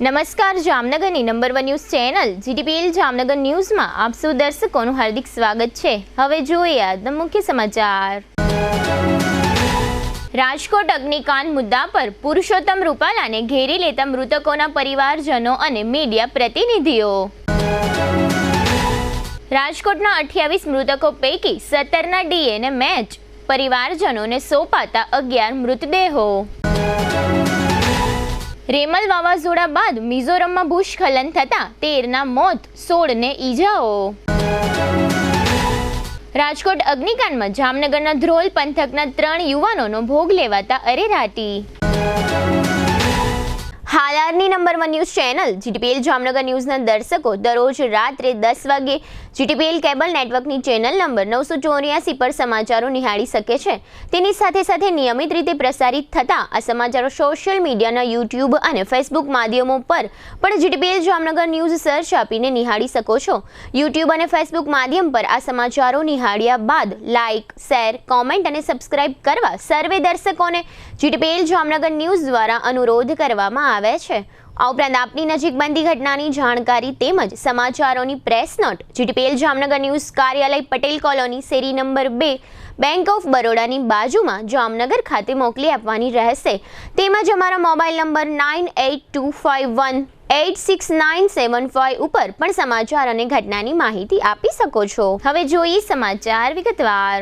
નમસ્કાર, જામનગરની number 1 news channel GTPL Jamnagar ન્યૂઝમાં આપ સૌ દર્શકોનું હાર્દિક સ્વાગત છે। હવે જોઈએ આજના મુખ્ય સમાચાર। રાજકોટ અગ્નિકાંડ મુદ્દા પર પુરુષોત્તમ રૂપાલાને ઘેરી લેતા મૃતકોના પરિવારજનો અને મીડિયા પ્રતિનિધિઓ। રાજકોટના 28 મૃતકો પૈકી 17ના DNA મેચ, પરિવારજનોને સોંપાતા 11 મૃતદેહો। રેમલ વાવાઝોડા બાદ મિઝોરમમાં ભૂસ્ખલન થતાં 13ના મોત, 16ને ઈજાઓ। રાજકોટ અગ્નિકાંડમાં જામનગરના ધ્રોલ પંથકના 3 યુવાનોનો ભોગ લેવાતા અરેરાટી। હાલારની number 1 news channel GTPL Jamnagar ન્યૂઝના દર્શકો દરરોજ રાત્રે 10 વાગે GTPL કેબલ નેટવર્કની ચેનલ નંબર 984 પર સમાચારો નિહાળી શકે છે। તેની સાથે સાથે નિયમિત રીતે પ્રસારિત થતા આ સમાચારો સોશિયલ મીડિયાના YouTube અને Facebook માધ્યમો પર પણ GTPL જામનગર ન્યૂઝ સર્ચ આપીને નિહાળી શકો છો। YouTube અને Facebook માધ્યમ પર આ સમાચારો નિહાળ્યા બાદ લાઇક, શેર, કોમેન્ટ અને સબસ્ક્રાઇબ કરવા સર્વે દર્શકોને GTPL જામનગર ન્યૂઝ દ્વારા અનુરોધ કરવામાં આવે છે। આ ઉપરાંત આપની નજીક બનતી ઘટનાની જાણકારી તેમજ સમાચારોની press note GTPL Jamnagar news કાર્યાલય પટેલ કોલોની શેરી નંબર 2 બેંક ઓફ બરોડાની બાજુમાં જામનગર ખાતે મોકલી આપવાની રહેશે। તેમજ અમારા મોબાઈલ નંબર 9825186975 ઉપર પણ સમાચાર અને ઘટનાની માહિતી આપી શકો છો। હવે જોઈએ સમાચાર વિગતવાર।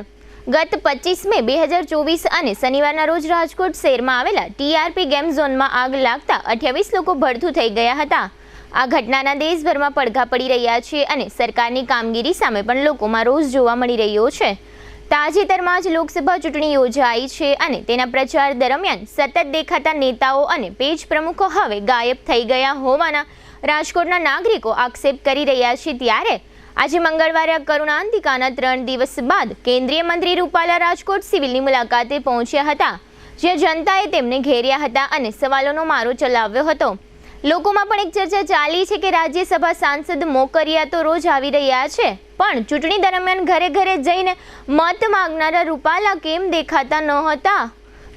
ગત 25 મે 2024 અને શનિવારના રોજ રાજકોટ શહેરમાં આવેલા TRP ગેમ ઝોનમાં આગ લાગતા 28 લોકો ભડથું થઈ ગયા હતા। આ ઘટનાના દેશભરમાં પડઘા પડી રહ્યા છે અને સરકારની કામગીરી સામે પણ લોકોમાં રોષ જોવા મળી રહ્યો છે। તાજેતરમાં જ લોકસભા ચૂંટણી યોજાઈ છે અને તેના પ્રચાર દરમિયાન સતત દેખાતા નેતાઓ અને પેજ પ્રમુખો હવે ગાયબ થઈ ગયા હોવાના રાજકોટના નાગરિકો આક્ષેપ કરી રહ્યા છે। ત્યારે આજે મંગળવારે કરુણાંતિકાના 3 દિવસ બાદ કેન્દ્રીય મંત્રી રૂપાલા રાજકોટ સિવિલની મુલાકાતે પહોંચ્યા હતા, જ્યાં જનતાએ તેમને ઘેર્યા હતા અને સવાલોનો મારો ચલાવ્યો હતો। લોકોમાં પણ એક ચર્ચા ચાલી છે કે રાજ્યસભા સાંસદ મોકરિયા તો રોજ આવી રહ્યા છે, પણ ચૂંટણી દરમિયાન ઘરે ઘરે જઈને મત માંગનારા રૂપાલા કેમ દેખાતા નહોતા।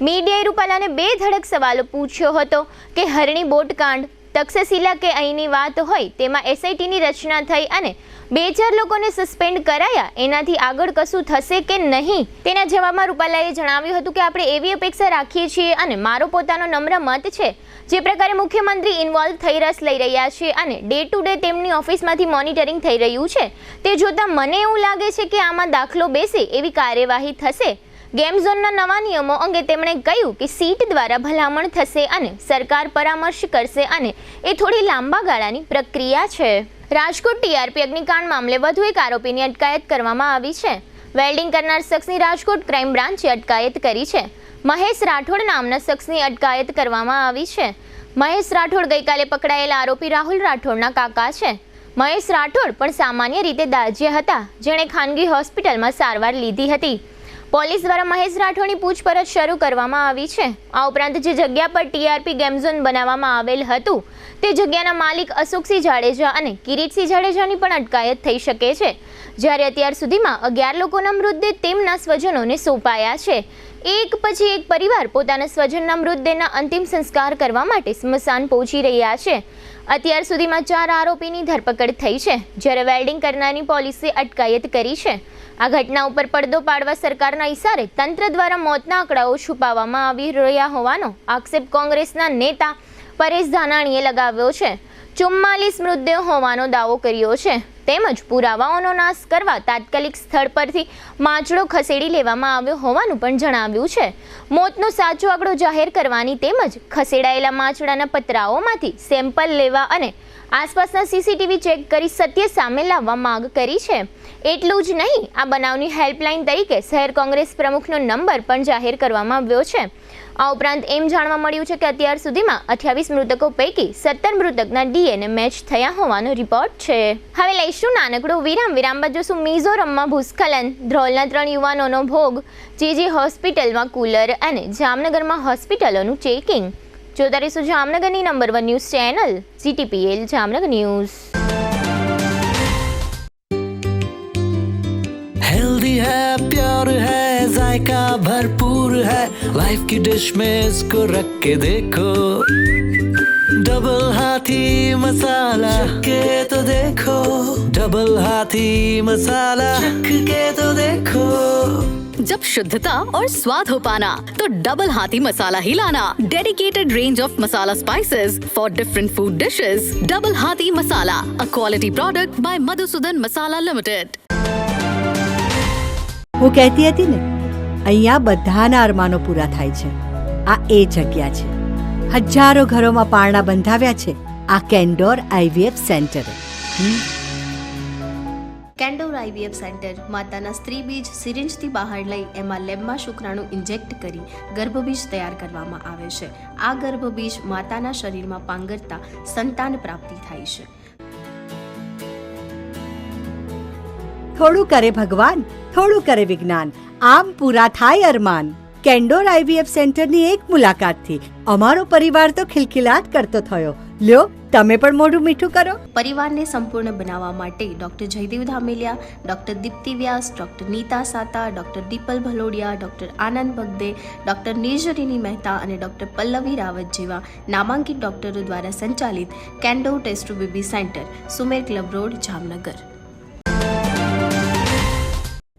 મીડિયાએ રૂપાલાને 2 ધડક સવાલો પૂછ્યો હતો કે હરણી બોટકાંડ, તક્ષશિલા કે અહીંની વાત હોય તેમાં SITની રચના થઈ અને 2-4 લોકોને સસ્પેન્ડ કરાયા, એનાથી આગળ કશું થશે કે નહીં? તેના જવાબમાં રૂપાલાએ જણાવ્યું હતું કે આપણે એવી અપેક્ષા રાખીએ છીએ અને મારો પોતાનો નમ્ર મત છે જે પ્રકારે મુખ્યમંત્રી ઇન્વોલ્વ થઈ રસ લઈ રહ્યા છે અને ડે ટુ ડે તેમની ઓફિસમાંથી મોનિટરિંગ થઈ રહ્યું છે, તે જોતાં મને એવું લાગે છે કે આમાં દાખલો બેસે એવી કાર્યવાહી થશે। ગેમ ઝોનના નવા નિયમો અંગે તેમણે કહ્યું કે સીટ દ્વારા ભલામણ થશે અને સરકાર પરામર્શ કરશે અને એ થોડી લાંબા ગાળાની પ્રક્રિયા છે। રાજકોટ TRP અગ્નિકાંડ મામલે વધુ એક આરોપીની અટકાયત કરવામાં આવી છે। વેલ્ડિંગ કરનાર શખ્સની રાજકોટ ક્રાઇમ બ્રાન્ચે અટકાયત કરી છે। મહેશ રાઠોડ નામના શખ્સની અટકાયત કરવામાં આવી છે। મહેશ રાઠોડ ગઈકાલે પકડાયેલા આરોપી રાહુલ રાઠોડના કાકા છે। મહેશ રાઠોડ પણ સામાન્ય રીતે દાઝ્યા હતા, જેણે ખાનગી હોસ્પિટલમાં સારવાર લીધી હતી। પોલીસ દ્વારા મહેશ રાઠોડની પૂછપરછ શરૂ કરવામાં આવી છે। આ ઉપરાંત જે જગ્યા પર TRP ગેમ ઝોન બનાવવામાં આવેલ હતું તે જગ્યાના માલિક અશોકસિંહ જાડેજા અને કિરીટસિંહ જાડેજાની પણ અટકાયત થઈ શકે છે, જ્યારે અત્યાર સુધીમાં 11 લોકોના મૃતદેહ તેમના સ્વજનોને સોંપાયા છે। એક પછી એક પરિવાર પોતાના સ્વજનના મૃતદેહના અંતિમ સંસ્કાર કરવા માટે સ્મશાન પહોંચી રહ્યા છે। અત્યાર સુધીમાં 4 આરોપીની ધરપકડ થઈ છે, જ્યારે વેલ્ડિંગ કરનારની પોલીસે અટકાયત કરી છે। આ ઘટના ઉપર પડદો પાડવા સરકારના ઇશારે તંત્ર દ્વારા મોતના આંકડાઓ છુપાવવામાં આવી રહ્યા હોવાનો આક્ષેપ કોંગ્રેસના નેતા પરેશ ધાનાણીએ લગાવ્યો છે। 44 મૃતદેહો હોવાનો દાવો કર્યો છે, તેમજ પુરાવાઓનો નાશ કરવા તાત્કાલિક સ્થળ પરથી માછડો ખસેડી લેવામાં આવ્યો હોવાનું પણ જણાવ્યું છે। મોતનો સાચો આંકડો જાહેર કરવાની તેમજ ખસેડાયેલા માછડાના પતરાઓમાંથી સેમ્પલ લેવા અને આસપાસના CCTV ચેક કરી સત્ય સામે લાવવા માંગ કરી છે। એટલું જ નહીં, આ બનાવની હેલ્પલાઇન તરીકે શહેર કોંગ્રેસ પ્રમુખનો નંબર પણ જાહેર કરવામાં આવ્યો છે। આ ઉપરાંત એમ જાણવા મળ્યું છે કે અત્યાર સુધીમાં 28 મૃતકો પૈકી 17 મૃતકના DNA મેચ થયા હોવાનો રિપોર્ટ છે। હવે લઈશું નાનકડો વિરામ બાદ જોશું મિઝોરમમાં ભૂસ્ખલન, ધ્રોલના 3 યુવાનોનો ભોગ, જે હોસ્પિટલમાં કુલર અને જામનગરમાં હોસ્પિટલોનું ચેકિંગ। જોતા રહીશું જામનગરની number 1 news channel GTPL Jamnagar news. Healthy है, प्योर है, जायका भरपूर है, लाइफ की डिश में इसको रख के देखो। डबल हाथी मसाला चख के तो देखो, डबल हाथी मसाला चख के तो देखो। जब शुद्धता और स्वाद हो पाना तो डबल हाथी मसाला ही लाना। Dedicated range of masala spices for different food dishes. Double Hathi masala, a quality product by Madhusudan masala limited. હું કહેતી હતી ને, અહીંયા બધાના અરમાનો પૂરા થાય છે. આ એ જગ્યા છે. હજારો ઘરોમાં પારણા બંધાવ્યા છે આ કેન્ડોર આઈવીએફ સેન્ટરે. કેન્ડોર આઈવીએફ સેન્ટર માતાના સ્ત્રી બીજ સિરિંજથી બહાર લઈ એમાં લેબમાં શુક્રાણુ ઇન્જેક્ટ કરી ગર્ભબીજ તૈયાર કરવામાં આવે છે. આ ગર્ભબીજ માતાના શરીરમાં પાંગરતા સંતાન પ્રાપ્તિ થાય છે. થોડું કરે ભગવાન, થોડું કરે વિજ્ઞાન, આમ પૂરા થાય અરમાન. કેન્ડોર આઈવીએફ સેન્ટરની એક મુલાકાતથી અમારો પરિવાર તો ખિલખિલાટ કરતો થયો. લ્યો તમે પણ મોઢું મીઠું કરો. પરિવારને સંપૂર્ણ બનાવવા માટે doctor Jaydev Dhameliya, doctor Dipti Vyas, doctor Nita Sata, doctor Dipal Bhalodiya, doctor Anand Bagde, doctor Nirjarini Mehta અને ડૉક્ટર પલ્લવી રાવત જેવા નામાંકિત ડૉક્ટરો દ્વારા સંચાલિત Candor test tube baby centre, Sumer club road, Jamnagar.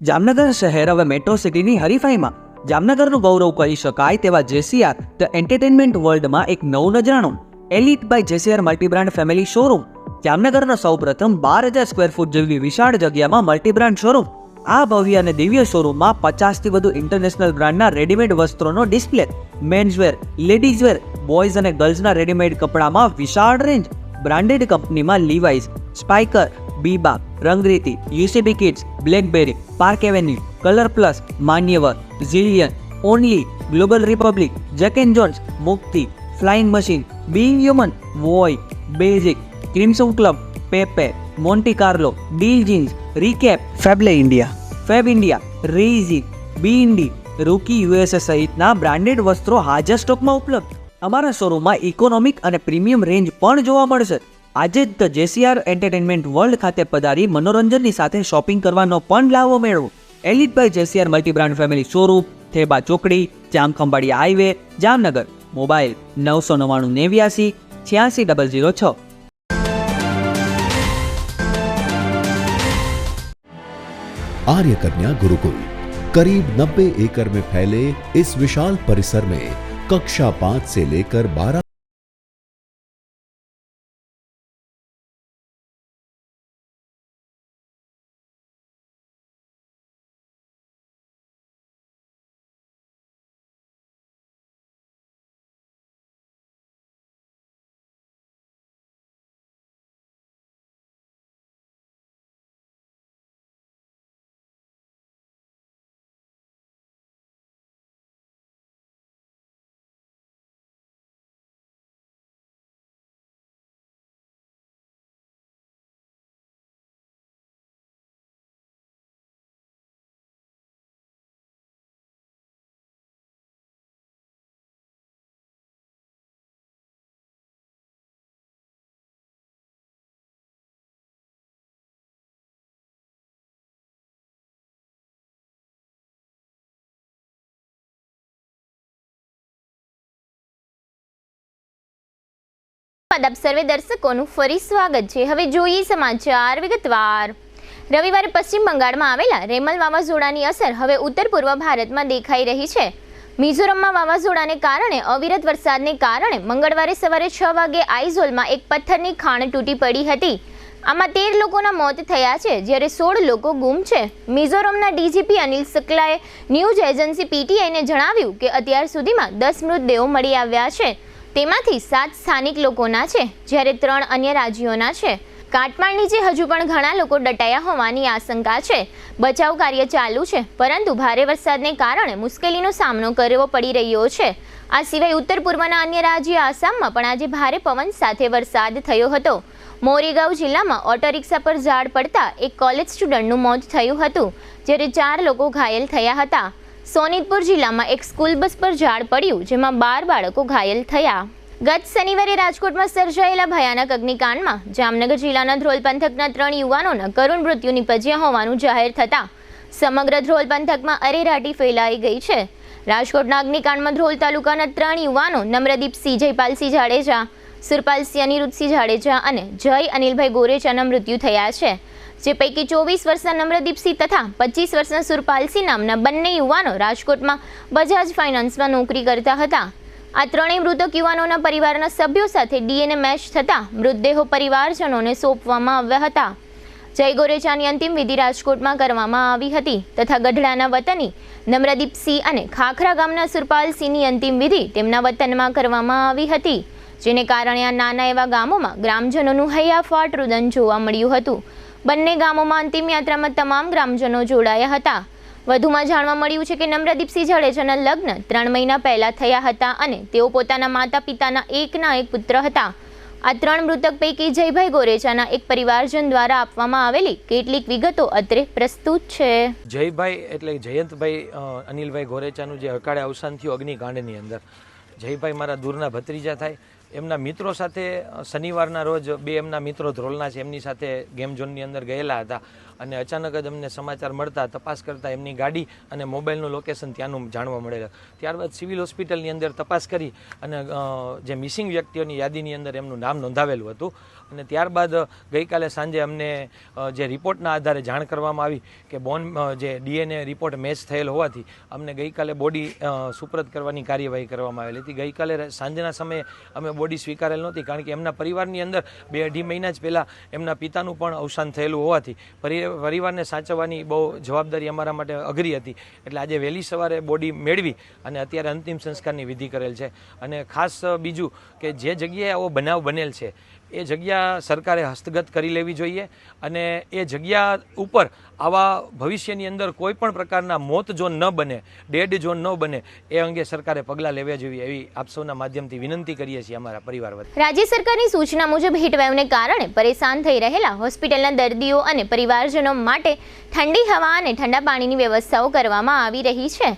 Jamnagar શહેર હવે મેટ્રો સિટીની હરીફાઈમાં જામનગરનું ગૌરવ કરી શકાય તેવા જેસીઆર ધ એન્ટરટેનમેન્ટ વર્લ્ડમાં એક નવું નજરાણું elite by જેસીઆર multi brand family showroom. જામનગરના સૌપ્રથમ 12,000 સ્ક્વેર ફૂટ જેવી વિશાળ જગ્યામાં મલ્ટીબ્રાન્ડ શોરૂમ. આ ભવ્ય અને દિવ્ય શોરૂમમાં 50થી વધુ ઇન્ટરનેશનલ બ્રાન્ડના રેડીમેડ વસ્ત્રોનો ડિસ્પ્લે, મેન્સવેર, લેડીઝવેર, બોયઝ અને ગર્લ્સના રેડીમેડ કપડામાં વિશાળ રેન્જ. બ્રાન્ડેડ કંપનીમાં Levi's, Spykar, Biba, Rangriti, UCB kids, BlackBerry, park avenue, colour plus, Manyavar, ઝિલિયન, only, global republic, Jack and Jones, Mukti, flying machine, being human, Voi, basic, crimson club, Pepe, Monte Carlo, deal jeans, રીકેપ, ફેબલે India, Fab India, રેઝી, B Indie, Rookie USA સહિતના branded વસ્ત્રો હાજર સ્ટોકમાં ઉપલબ્ધ. અમારા શોરૂમમાં ઇકોનોમિક અને પ્રીમિયમ રેન્જ પણ જોવા મળશે. આજે જ ધ જેસીઆર એન્ટરટેનમેન્ટ વર્લ્ડ ખાતે પધારી મનોરંજનની સાથે શોપિંગ કરવાનો પણ લાવો મેળવો. Elite by જેસીઆર multi brand family showroom, Theba ચોકડી, જામખંભાળિયા હાઈવે, જામનગર. મોબાઈલ 999 89 86 006. आर्य कन्या गुरुकुल करीब 90 एकड़ में फैले इस विशाल परिसर में कक्षा 5 से लेकर 12આપ સર્વે દર્શકોનું ફરી સ્વાગત છે. હવે જોઈએ સમાચાર વિગતવાર. રવિવારે પશ્ચિમ બંગાળમાં આવેલા રેમલ વાવાઝોડાની અસર હવે ઉત્તર પૂર્વ ભારતમાં દેખાઈ રહી છે. મિઝોરમમાં વાવાઝોડાને કારણે અવિરત વરસાદને કારણે મંગળવારે સવારે 6 વાગે આઇઝોલમાં એક પથ્થરની ખાણ તૂટી પડી હતી. આમાં 13 લોકોના મોત થયા છે, જ્યારે 16 લોકો ગુમ છે. મિઝોરમના ડીજીપી અનિલ શુક્લાએ ન્યૂઝ એજન્સી પીટીઆઈને જણાવ્યું કે અત્યાર સુધીમાં 10 મૃતદેહો મળી આવ્યા છે. તેમાંથી 7 સ્થાનિક લોકોના છે, જ્યારે 3 અન્ય રાજ્યોના છે. કાટમાળ નીચે હજુ પણ ઘણા લોકો દટાયા હોવાની આશંકા છે. બચાવ કાર્ય ચાલુ છે, પરંતુ ભારે વરસાદને કારણે મુશ્કેલીનો સામનો કરવો પડી રહ્યો છે. આ સિવાય ઉત્તર પૂર્વના અન્ય રાજ્ય આસામમાં પણ આજે ભારે પવન સાથે વરસાદ થયો હતો. મોરીગાંવ જિલ્લામાં ઓટો રિક્ષા પર ઝાડ પડતા એક કોલેજ સ્ટુડન્ટનું મોત થયું હતું, જ્યારે 4 લોકો ઘાયલ થયા હતા. સોનિતપુર જિલ્લામાં એક સ્કૂલ બસ પર ઝાડ પડ્યું, જેમાં 12 બાળકો ઘાયલ થયા. ગત શનિવારે રાજકોટમાં સર્જાયેલા ભયાનક અગ્નિકાંડમાં જામનગર જિલ્લાના ધ્રોલ પંથકના 3 યુવાનોના કરુણ મૃત્યુ નિપજ્યા હોવાનું જાહેર થતાં સમગ્ર ધ્રોલ પંથકમાં અરેરાટી ફેલાઈ ગઈ છે. રાજકોટના અગ્નિકાંડમાં ધ્રોલ તાલુકાના 3 યુવાનો નમ્રદીપસિંહ, જયપાલસિંહ જાડેજા, સુરપાલસિંહ અનિરુદ્ધસિંહ જાડેજા અને જય અનિલભાઈ ગોરેચાના મૃત્યુ થયા છે, જે પૈકી 24 વર્ષના નમ્રદીપસિંહ તથા 25 વર્ષના સુરપાલસિંહ નામના બંને યુવાનો રાજકોટમાં બજાજ ફાઇનાન્સમાં નોકરી કરતા હતા. આ ત્રણેય મૃતક યુવાનોના પરિવારના સભ્યો સાથે ડીએનએ મેચ થતાં મૃતદેહો પરિવારજનોને સોંપવામાં આવ્યા હતા. જય ગોરેચાની અંતિમ વિધિ રાજકોટમાં કરવામાં આવી હતી તથા ગઢડાના વતની નમ્રદીપસિંહ અને ખાખરા ગામના સુરપાલસિંહની અંતિમ વિધિ તેમના વતનમાં કરવામાં આવી હતી, જેને કારણે આ નાના એવા ગામોમાં ગ્રામજનોનું હૈયાફાટ રુદન જોવા મળ્યું હતું. બંને ગામોમાં અંતિમ યાત્રામાં તમામ ગ્રામજનો જોડાયા હતા. વધુમાં જાણવા મળ્યું છે કે નમ્રદીપસિંહ જાડેજાના લગ્ન 3 મહિના પહેલા થયા હતા અને તેઓ પોતાના માતા પિતાના એકના એક પુત્ર હતા. આ 3 મૃતક પૈકી જયભાઈ ગોરેચાના એક પરિવારજન દ્વારા આપવામાં આવેલી કેટલીક વિગતો અત્રે પ્રસ્તુત છે. જયભાઈ એટલે જયંતભાઈ અનિલભાઈ ગોરેચાનું જે અકાળે અવસાન થયું અગ્નિકાંડની અંદર, જયભાઈ મારા દૂરના ભત્રીજા થાય. એમના મિત્રો સાથે શનિવારના રોજ 2 એમના મિત્રો ધ્રોલના છે, એમની સાથે ગેમ ઝોનની અંદર ગયેલા હતા અને અચાનક જ અમને સમાચાર મળતા તપાસ કરતાં એમની ગાડી અને મોબાઈલનું લોકેશન ત્યાંનું જાણવા મળેલું. ત્યારબાદ સિવિલ હોસ્પિટલની અંદર તપાસ કરી અને જે મિસિંગ વ્યક્તિઓની યાદીની અંદર એમનું નામ નોંધાવેલું હતું અને ત્યારબાદ ગઈકાલે સાંજે અમને જે રિપોર્ટના આધારે જાણ કરવામાં આવી કે જે ડીએનએ રિપોર્ટ મેચ થયેલ હોવાથી અમને ગઈકાલે બોડી સુપ્રત કરવાની કાર્યવાહી કરવામાં આવેલી હતી. ગઈકાલે સાંજના સમયે અમે બોડી સ્વીકારેલ નહોતી, કારણ કે એમના પરિવારની અંદર 2-2.5 મહિના જ પહેલાં એમના પિતાનું પણ અવસાન થયેલું હોવાથી પરિવારને સાચવવાની બહુ જવાબદારી અમારા માટે અઘરી હતી. એટલે આજે વહેલી સવારે બોડી મેળવી અને અત્યારે અંતિમ સંસ્કારની વિધિ કરેલ છે. અને ખાસ બીજું કે જે જગ્યાએ આવો બનાવ બનેલ છે એ જગ્યા સરકારે હસ્તગત કરી લેવી જોઈએ અને એ જગ્યા ઉપર આવા ભવિષ્યની અંદર કોઈ પણ પ્રકારના મોત ઝોન ન બને, ડેડ ઝોન ન બને, એ અંગે સરકારે પગલાં લેવા જોઈએ એવી આપ સૌના માધ્યમથી વિનંતી કરીએ છીએ અમારા પરિવાર વતી. રાજ્ય સરકારની સૂચના મુજબ હીટવેવને કારણે પરેશાન થઈ રહેલા હોસ્પિટલના દર્દીઓ અને પરિવારજનો માટે ઠંડી હવા અને ઠંડા પાણીની વ્યવસ્થાઓ કરવામાં આવી રહી છે.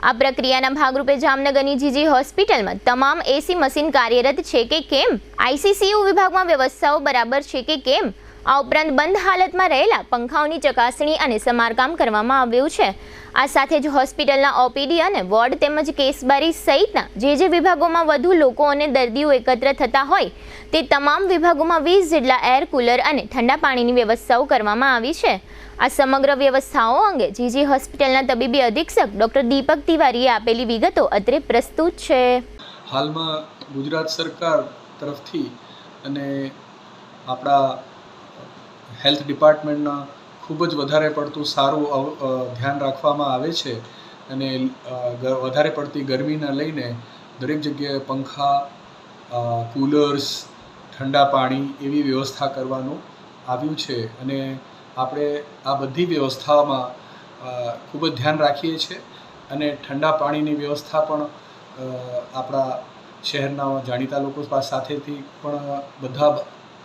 આ પ્રક્રિયાના ભાગરૂપે જામનગરની જીજી હોસ્પિટલમાં તમામ એસી મશીન કાર્યરત છે કે કેમ, આઈસીસીયુ વિભાગમાં વ્યવસ્થાઓ બરાબર છે કે કેમ, આ ઉપરાંત બંધ હાલતમાં રહેલા પંખાઓની ચકાસણી અને સમારકામ કરવામાં આવ્યું છે. આ સાથે જ હોસ્પિટલના ઓપીડી અને વોર્ડ તેમજ કેસબારી સહિતના જે વિભાગોમાં વધુ લોકો અને દર્દીઓ એકત્ર થતા હોય તે તમામ વિભાગોમાં 20 જેટલા એર કુલર અને ઠંડા પાણીની વ્યવસ્થાઓ કરવામાં આવી છે. આ સમગ્ર વ્યવસ્થાઓ અંગે જીજી હોસ્પિટલના તબીબી અધિક્ષક ડૉક્ટર દીપક તિવારીએ આપેલી વિગતો અત્રે પ્રસ્તુત છે. હાલમાં ગુજરાત સરકાર તરફથી અને આપણા હેલ્થ ડિપાર્ટમેન્ટના ખૂબ જ વધારે પડતું સારું ધ્યાન રાખવામાં આવે છે અને વધારે પડતી ગરમીના લઈને દરેક જગ્યાએ પંખા, કુલર્સ, ઠંડા પાણી એવી વ્યવસ્થા કરવાનું આવ્યું છે અને આપણે આ બધી વ્યવસ્થાઓમાં ખૂબ જ ધ્યાન રાખીએ છીએ અને ઠંડા પાણીની વ્યવસ્થા પણ આપણા શહેરના જાણીતા લોકો સાથેથી પણ બધા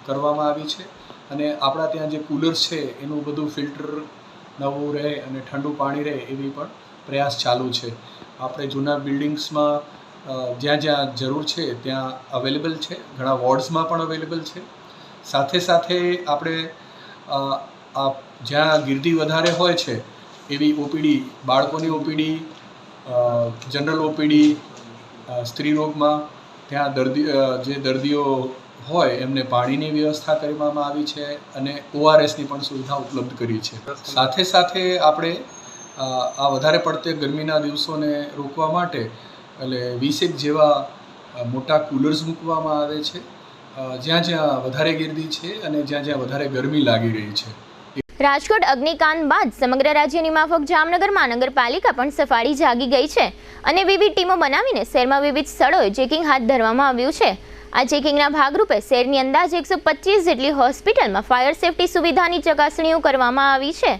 કરવામાં આવી છે અને આપણા ત્યાં જે કુલર્સ છે એનું બધું ફિલ્ટર નવું રહે અને ઠંડુ પાણી રહે એવી પણ પ્રયાસ ચાલુ છે. આપણે જૂના બિલ્ડિંગ્સમાં જ્યાં જ્યાં જરૂર છે ત્યાં અવેલેબલ છે, ઘણા વોર્ડ્સમાં પણ અવેલેબલ છે. સાથે સાથે આપણે જ્યાં ગીર્દી વધારે હોય છે એવી ઓપીડી, બાળકોની ઓપીડી, જનરલ ઓપીડી, સ્ત્રી રોગમાં ત્યાં જે દર્દીઓ હોય એમને પાણીની વ્યવસ્થા કરવામાં આવી છે અને ઓઆરએસની પણ સુવિધા ઉપલબ્ધ કરી છે. સાથે સાથે આપણે આ વધારે પડતે ગરમીના દિવસોને રોકવા માટે એટલે 20 જેવા મોટા કુલર્સ મૂકવામાં આવે છે જ્યાં જ્યાં વધારે ગીર્દી છે અને જ્યાં જ્યાં વધારે ગરમી લાગી રહી છે. રાજકોટ અગ્નિકાંડ બાદ સમગ્ર રાજ્યની માફક જામનગર મહાનગરપાલિકા પણ સફાળી જાગી ગઈ છે અને વિવિધ ટીમો બનાવીને શહેરમાં વિવિધ સ્થળોએ ચેકિંગ હાથ ધરવામાં આવ્યું છે. આ ચેકિંગના ભાગરૂપે શહેરની અંદાજે 125 જેટલી હોસ્પિટલમાં ફાયર સેફટી સુવિધાની ચકાસણીઓ કરવામાં આવી છે.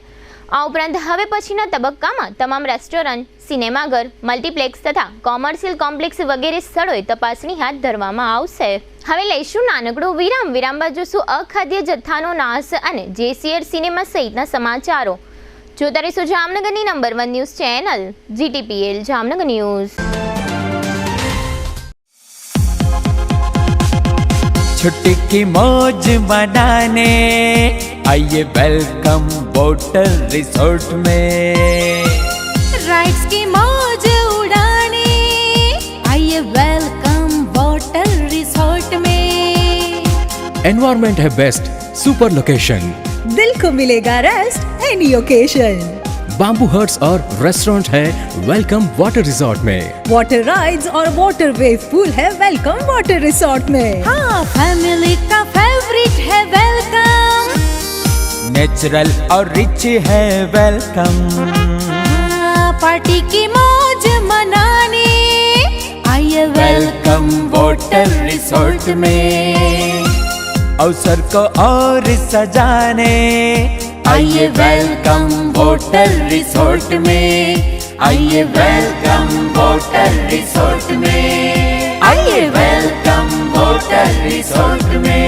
આ ઉપરાંત હવે પછીના તબક્કામાં તમામ રેસ્ટોરન્ટ, સિનેમાઘર, મલ્ટીપ્લેક્સ તથા કોમર્શિયલ કોમ્પ્લેક્સ વગેરે સ્થળોએ તપાસણી હાથ ધરવામાં આવશે. હવે લઈશું નાનકડો વિરામ. વિરામ બાદ જોશું અખાદ્ય જથ્થાનો નાશ અને જેસીઆર સિનેમા સહિતના સમાચારો. જોતા રહીશું જામનગરની number 1 news channel GTPL Jamnagar news. छुट्टी की मौज मनाने आइए वेलकम वोटर रिसोर्ट में, राइड्स की मौज उड़ाने आइए वेलकम वोटर रिसोर्ट में, एनवायरनमेंट है बेस्ट, सुपर लोकेशन। दिल को मिलेगा rest any occasion. Bamboo huts और रेस्टोरेंट है वेलकम वाटर रिसोर्ट में। वाटर राइड्स और वाटर वेव पूल है वेलकम वाटर रिसोर्ट में। हाँ, फैमिली का फेवरेट है वेलकम। नेचुरल और रिच है वेलकम। पार्टी की मौज मनाने आइए वेलकम वाटर रिसोर्ट में। अवसर को और सजाने आइए वेलकम वाटर रिसोर्ट में। आइए वेलकम वाटर रिसोर्ट में। आइए वेलकम वाटर रिसोर्ट में।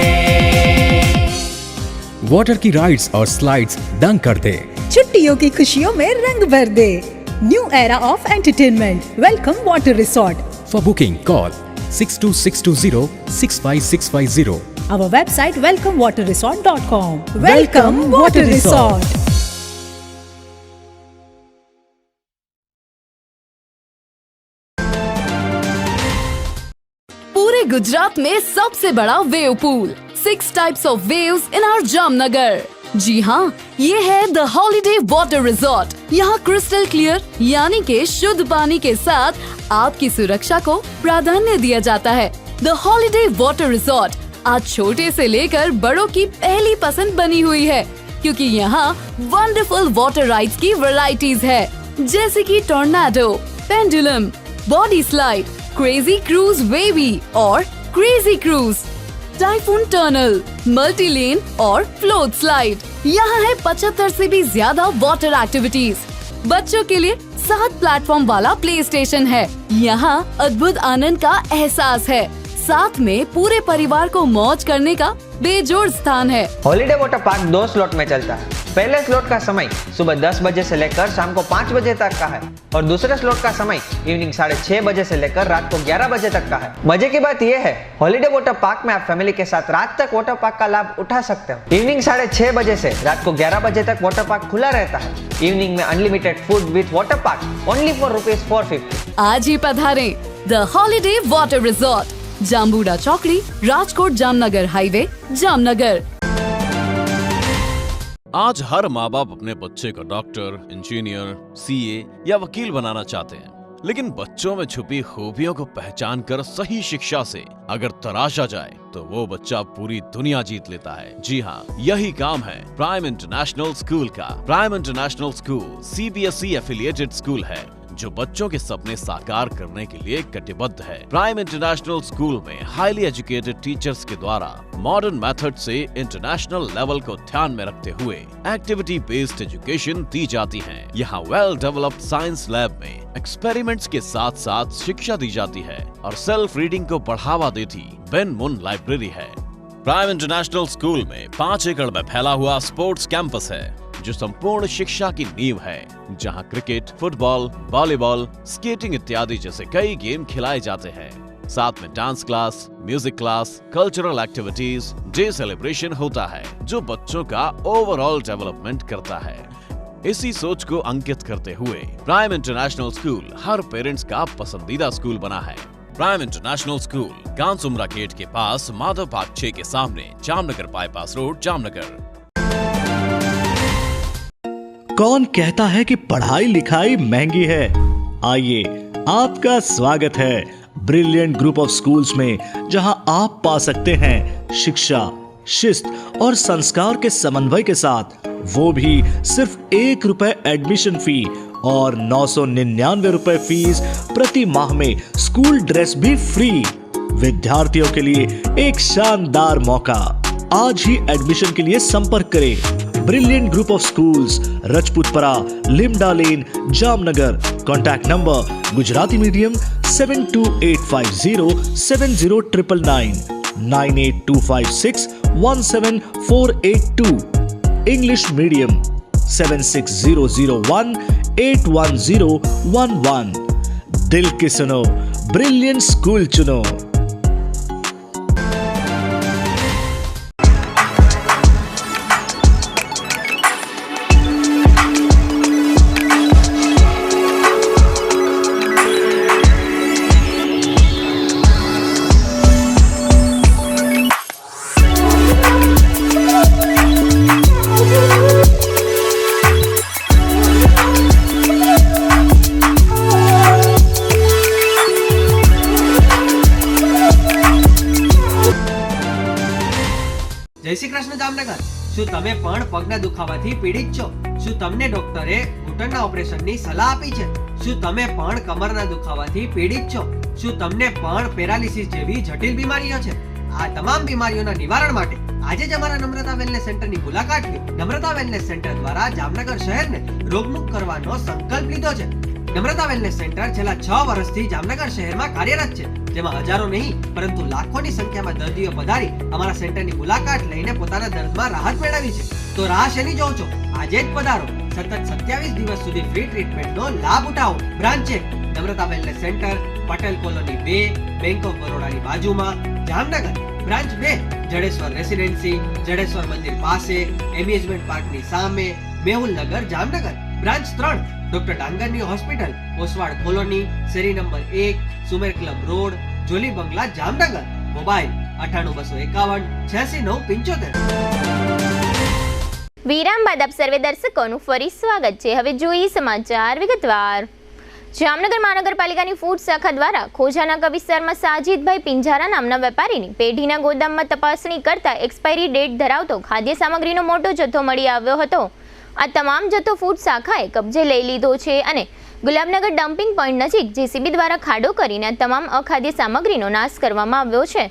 वाटर की राइड्स और स्लाइड्स दंग कर दे। छुट्टियों की खुशियों में रंग भर दे। New era of entertainment welcome water resort. For booking call 6262065650. Our website welcomewaterresort.com. Welcome Water Resort. पूरे गुजरात में सबसे बड़ा wave pool, 6 types of waves in our Jamnagar. जी हाँ, ये है द हॉलीडे वाटर रिसोर्ट। यहाँ क्रिस्टल क्लियर यानी के शुद्ध पानी के साथ आपकी सुरक्षा को प्राधान्य दिया जाता है। द हॉलीडे वाटर रिसोर्ट आज छोटे से लेकर बड़ों की पहली पसंद बनी हुई है, क्योंकि यहाँ वंडरफुल वाटर राइड्स की वैरायटीज है, जैसे कि tornado, pendulum, body slide, crazy cruise wavy और crazy cruise, typhoon tunnel, multi lane और फ्लोट स्लाइड। यहाँ है 75 से भी ज्यादा वाटर एक्टिविटीज। बच्चों के लिए 7 प्लेटफॉर्म वाला प्ले स्टेशन है। यहाँ अद्भुत आनंद का एहसास है। साथ में पूरे परिवार को मौज करने का बेजोड़ स्थान है। हॉलीडे वाटर पार्क 2 स्लॉट में चलता है। पहले स्लॉट का समय सुबह 10 बजे से लेकर शाम को 5 बजे तक का है और दूसरे स्लॉट का समय इवनिंग 6:30 बजे से लेकर रात को 11 बजे तक का है। मजे की बात यह है, हॉलीडे वाटर पार्क में आप फैमिली के साथ रात तक वाटर पार्क का लाभ उठा सकते हो। इवनिंग 6:30 बजे से रात को 11 बजे तक वाटर पार्क खुला रहता है। इवनिंग में unlimited food with water park only for ₹450। आज ही पधारें द हॉलीडे वाटर रिसोर्ट, जाम्बूडा चौकड़ी, राजकोट जामनगर हाईवे, जामनगर। आज हर माँ बाप अपने बच्चे को डॉक्टर, इंजीनियर, सीए या वकील बनाना चाहते हैं, लेकिन बच्चों में छुपी खूबियों को पहचान कर सही शिक्षा से अगर तराशा जाए तो वो बच्चा पूरी दुनिया जीत लेता है। जी हाँ, यही काम है प्राइम इंटरनेशनल स्कूल का। Prime international school CBSE affiliated school है जो बच्चों के सपने साकार करने के लिए कटिबद्ध है। प्राइम इंटरनेशनल स्कूल में हाईली एजुकेटेड टीचर्स के द्वारा मॉडर्न मेथड से इंटरनेशनल लेवल को ध्यान में रखते हुए एक्टिविटी बेस्ड एजुकेशन दी जाती है। यहाँ वेल डेवलप्ड साइंस लैब में एक्सपेरिमेंट्स के साथ साथ शिक्षा दी जाती है और सेल्फ रीडिंग को बढ़ावा देती बेन मुन लाइब्रेरी है। प्राइम इंटरनेशनल स्कूल में 5 एकड़ में फैला हुआ स्पोर्ट्स कैंपस है जो संपूर्ण शिक्षा की नींव है, जहां क्रिकेट, फुटबॉल, वॉलीबॉल, स्केटिंग इत्यादि जैसे कई गेम खिलाए जाते हैं। साथ में dance class, music class, cultural activities, day celebration होता है जो बच्चों का ओवरऑल डेवलपमेंट करता है। इसी सोच को अंकित करते हुए प्राइम इंटरनेशनल स्कूल हर पेरेंट्स का पसंदीदा स्कूल बना है। प्राइम इंटरनेशनल स्कूल गांसुमरा गेट के पास, माधव बाग 6 के सामने, जामनगर बाईपास रोड, जामनगर। कौन कहता है कि पढ़ाई लिखाई महंगी है? आइए, आपका स्वागत है ब्रिलियंट ग्रुप ऑफ स्कूल्स में, जहां आप पा सकते हैं शिक्षा, शिस्त और संस्कार के समन्वय के साथ, वो भी सिर्फ ₹1 एडमिशन फी और 999 रुपए फीस प्रति माह में स्कूल ड्रेस भी फ्री। विद्यार्थियों के लिए एक शानदार मौका। आज ही एडमिशन के लिए संपर्क करें। Brilliant group of schools, Rajputpara, Limda lane, Jamnagar. Contact number Gujarati medium 7285070999, 9825617482, English medium 7600181011। दिल की सुनो, ब्रिलियंट स्कूल चुनो। જય શ્રી કૃષ્ણ જામનગર. શું તમે પણ પગના દુખાવાથી પીડિત છો? શું તમને ડોક્ટરે ઘૂંટણના ઓપરેશનની સલાહ આપી છે? શું તમે પણ કમરના દુખાવાથી પીડિત છો? શું તમને પણ પેરાલિસિસ જેવી જટિલ બીમારીઓ છે? આ તમામ બીમારીઓના નિવારણ માટે આજે જ અમારા નમ્રતા વેલનેસ સેન્ટરની મુલાકાત લો. નમ્રતા વેલનેસ સેન્ટર દ્વારા જામનગર શહેરને રોગમુક્ત કરવાનો સંકલ્પ લીધો છે. નમ્રતા વેલનેસ સેન્ટર છેલ્લા 6 વર્ષથી જામનગર શહેરમાં કાર્યરત છે, જેમાં હજારો નહીં પરંતુ લાખોની સંખ્યામાં દર્દીઓ પધારી અમારા સેન્ટરની મુલાકાત લઈને પોતાના દર્દમાં રાહત મેળવી છે. તો રાહ શેની જોવો છો? આજે જ પધારો. સતત 27 દિવસ સુધી ફ્રી ટ્રીટમેન્ટનો લાભ ઉઠાવો. Branch 1 Namrata wellness centre, Patel colony 2, bank of બરોડાની બાજુમાં, જામનગર. બ્રાન્ચ 2 જડેશ્વર રેસિડેન્સી, જડેશ્વર મંદિર પાસે, એમ્યુઝમેન્ટ પાર્કની સામે, મેહુલનગર, જામનગર. બ્રાન્ચ 3 ડોક્ટર ડાંગરની હોસ્પિટલ, ઓસવાડ કોલોની, શેરી number 1, Sumer club road, Jolly બંગલા, જામનગર. મોબાઈલ 98 251 86 975. વિરામ બાદ આપ સર્વે દર્શકોનું ફરી સ્વાગત છે. હવે જોઈએ સમાચાર વિગતવાર. જામનગર મહાનગરપાલિકાની ફૂડ શાખા દ્વારા ખોજાનાકા વિસ્તારમાં સાજીદભાઈ પિંજારા નામના વેપારીની પેઢીના ગોદામમાં તપાસણી કરતા એક્સપાયરી ડેટ ધરાવતો ખાદ્ય સામગ્રીનો મોટો જથ્થો મળી આવ્યો હતો. આ તમામ જથ્થો ફૂડ શાખાએ કબજે લઈ લીધો છે અને ગુલાબનગર ડમ્પિંગ પોઈન્ટ નજીક જેસીબી દ્વારા ખાડો કરીને આ તમામ અખાદ્ય સામગ્રીનો નાશ કરવામાં આવ્યો છે.